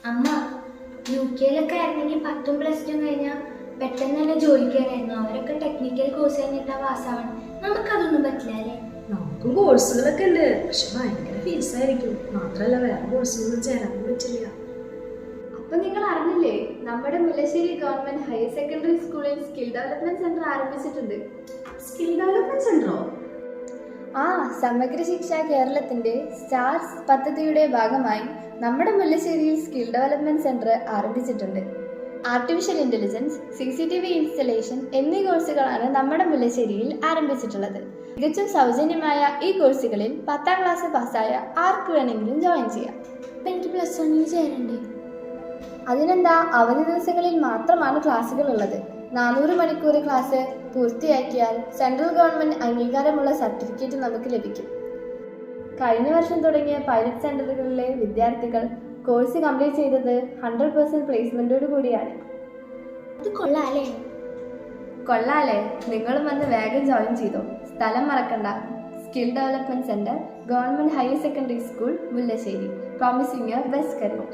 അമ്മ UK ആയിരുന്നെങ്കിൽ 10+2 കഴിഞ്ഞാൽ പെട്ടെന്ന് തന്നെ ജോലിക്ക് കയറായിരുന്നു. അവരൊക്കെ ടെക്നിക്കൽ കോഴ്സ് കഴിഞ്ഞിട്ടാ പാസ്സാവണം. നമുക്കതൊന്നും പറ്റില്ല അല്ലേ? നമുക്ക് കോഴ്സുകളൊക്കെ ഉണ്ട്, പക്ഷെ ഭയങ്കര ഫീസായിരിക്കും. മാത്രല്ല വേറെ കോഴ്സുകളും ചേരാൻ പറ്റില്ല. അപ്പൊ നിങ്ങൾ അറിഞ്ഞില്ലേ, നമ്മുടെ മുല്ലശ്ശേരി ഗവൺമെന്റ് ഹയർ സെക്കൻഡറി സ്കൂളിൽ സ്കിൽ ഡെവലപ്മെന്റ് സെന്റർ ആരംഭിച്ചിട്ടുണ്ട്. സ്കിൽ ഡെവലപ്മെന്റ് സെന്ററോ? ആ, സമഗ്ര ശിക്ഷ കേരളത്തിന്റെ സ്റ്റാർസ് പദ്ധതിയുടെ ഭാഗമായി നമ്മുടെ മുല്ലശ്ശേരിയിൽ സ്കിൽ ഡെവലപ്മെന്റ് സെന്റർ ആരംഭിച്ചിട്ടുണ്ട്. ആർട്ടിഫിഷ്യൽ ഇന്റലിജൻസ്, CCTV ഇൻസ്റ്റലേഷൻ എന്നീ കോഴ്സുകളാണ് നമ്മുടെ മുല്ലശ്ശേരിയിൽ ആരംഭിച്ചിട്ടുള്ളത്. തികച്ചും സൗജന്യമായ ഈ കോഴ്സുകളിൽ 10ാം ക്ലാസ് പാസ്സായ ആർക്ക് വേണമെങ്കിലും ജോയിൻ ചെയ്യാം. അപ്പം എനിക്ക് +1 ചേരണ്ടേ? അതിനെന്താ, അവധി ദിവസങ്ങളിൽ മാത്രമാണ് ക്ലാസുകൾ ഉള്ളത്. 400 മണിക്കൂർ ക്ലാസ് പൂർത്തിയാക്കിയാൽ സെൻട്രൽ ഗവൺമെന്റ് അംഗീകാരമുള്ള സർട്ടിഫിക്കറ്റ് നമുക്ക് ലഭിക്കും. കഴിഞ്ഞ വർഷം തുടങ്ങിയ പൈലറ്റ് സെന്ററുകളിലെ വിദ്യാർത്ഥികൾ കോഴ്സ് കംപ്ലീറ്റ് ചെയ്തത് 100% പ്ലേസ്മെന്റോട് കൂടിയാണ്. ഇത് കൊള്ളാല്ലേ? കൊള്ളാലേ? നിങ്ങളും വന്ന് വേഗം ജോയിൻ ചെയ്തോ. സ്ഥലം മറക്കണ്ട. Skill development centre, government higher secondary school, Mullassery. Promising your best career.